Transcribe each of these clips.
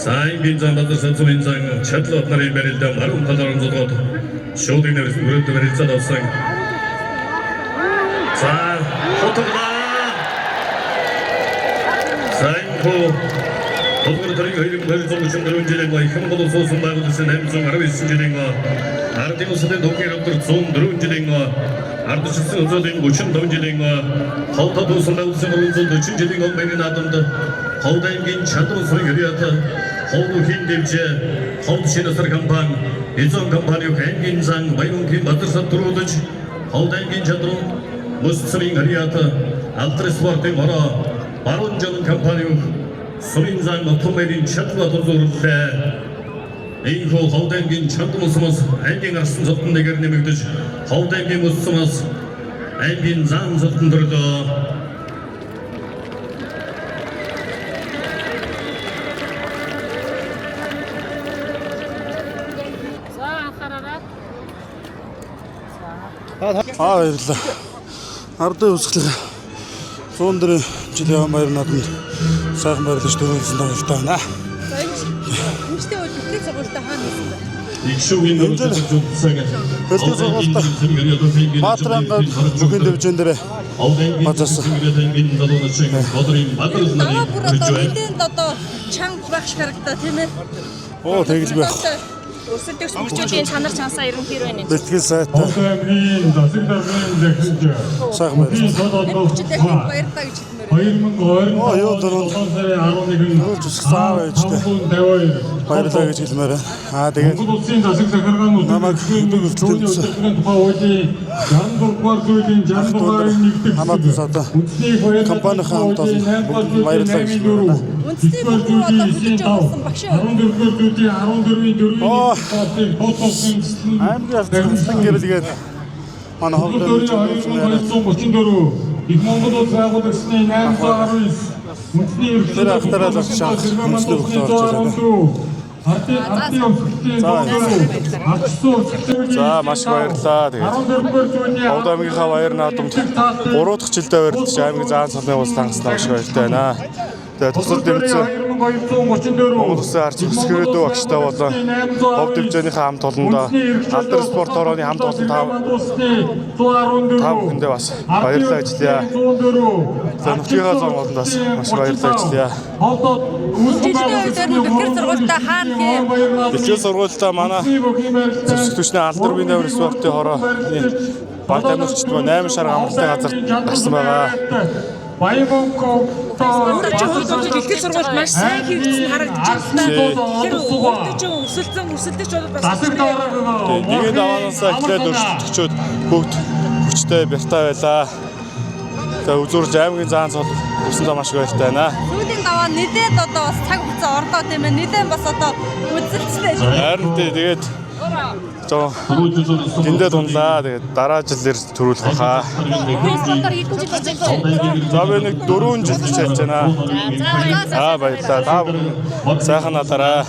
Сайн бинзан 선수인상 챗로 나를 베릴 때 마른 파다른 조도 쇼딩을 그릇도 베릴 자 없어. 자, 호토다. 사인코 도구를 들이 거의 거의 좀 준비를 진행과 형보도 소송 말고 드신 햄송 하루 있은 진행과 아르티고 서대 독일업들 좀 들은 진행과 아르티스 선수들 고친 동 진행과 하우타도 선다고 생각하는 선수 진행과 매니 나던다 하우다인긴 찬도 소리 요리하다 하우도 흰 댐제 하우도 시너서 간판 일정 간판이 갱긴상 마이롱키 마드사 들어오듯이 하우다인긴 찬도 무스링 하리하다 알트레스 와르테 마라 바론전 간판이 소민상 오토메린 샷과 도서르테 이후 하우댕긴 찬도 스마스 엔딩을 순서든 내게를 내밀듯이 하우댕긴 스마스 엔딩 잔서든 들다 баярлалаа. Ардын үсгэлэг 100 жилийн баяр надад сайхан баярлаж төрүүлсэн тавтай байна. Миштэй үлдээ цогцолтой хаана байсан бэ? Игшүүгийн нөрөөлөж үзсэн. Хэлтэ цогцолтой. Баатранга бүхэн дэвжэн дээр бацсан. Одоо чанга байх шиг харагдаа тийм ээ. Оо тэгж байх. Өрсөлдөх сүмчүүдийн чанар чансаа ерөнхийдөө байна. Бэлтгэл сайтай. Омгийн засаг даргын захирч Сайхан баярлалаа. Баярлалаа гэж хэлмээр. 2020 Оо юу дөрөв. сарын 11-нд Нөөж саав ээжтэй. 52 Баярлалаа гэж хэлмээр. Тэгээд Монгол улсын засаг захиргаанууд намайг хэмдэг түүний өсөлтөнд тухай хуулийн 63-р зүйлийн 60-р нэгдэх хамаатан сада үндэсний баяр компанийн хамт олон баярлалаа гэж хэлмээр. Үндэсний бүр одоо хүлээж авсан багш. 14-р зүйлийн 14-ийн 4-ийн фотосын Аймгийн алцсан гэрэлгээд манай ховд их Монгол улс байгуулагдсны 819 үндэсний Тэр ахтараа л шанх үндэсний хөлтөөр За маш баярлалаа. Тэгээд Ховд аймгийнхаа баяр наадамд 3 дахь жилдээ баярлаж аймгийн заан салны улс тангаснаа маш баяртай байна. Тэгээд тусал дэмжсэн Монгол Улсын арч хэсгэрээдөө багштай болон Ховд дэвжээнийхээ хамт олондоо алдар спорт орооны хамт олон тав хүндээ бас баярлалаа ажиллая. За нөхцөлийн зам олондоос маш баярлалаа ажиллая. Бэлтгэл сургуультай хаана хээ? Бэлтгэл сургуультай манай зэвсэг түвшний алдар биенээ спортын хороо бант амирчд 8 шар амралтын газар гарсан байгаа. Бэлтгэл сургуульд маш сайн хийгдсэн харагдаж байна. Тэр өсөлтөж болоод бас Тэгээд аваанасаа эхлээд өрсөлдөгчүүд бүгд хүчтэй бяртай байлаа. Тэгээд үзүүрж аймгийн заан цол өсөндөө маш баяртай байна. сүүлийн даваа нэлээд одоо бас цаг хугацаа орлоо тийм ээ. Нэлээд бас одоо үзэлцтэй. Харин тэгээд гиндээ дунлаа. Тэгээд дараа жилээр төрүүлэх баха. За би нэг 4 жил хичээж байна. Баярлалаа. Та бүхэн сайхан надараа.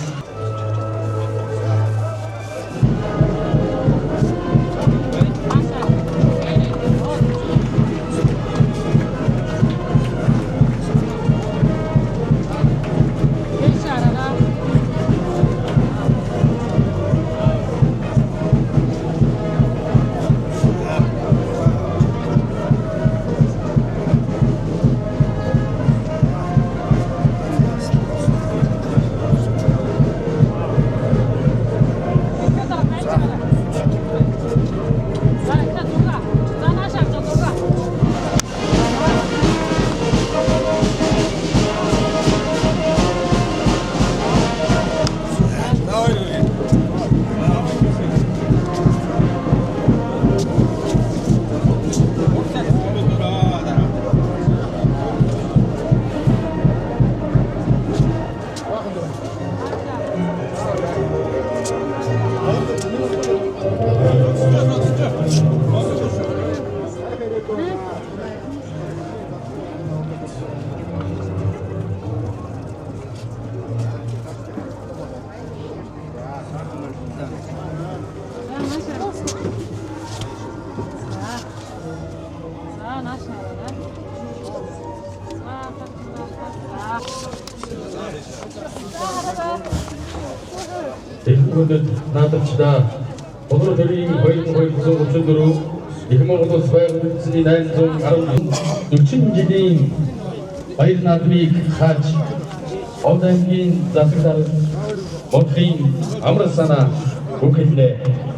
대중분들 나듭시다. 오늘 드린 거의 구성 옵션으로 이흠모도 스바이어드 스니 나인종 아름 육친지딩 바이든 아드미 카치 어담긴 자스가르 모트린 아무라사나 오케이네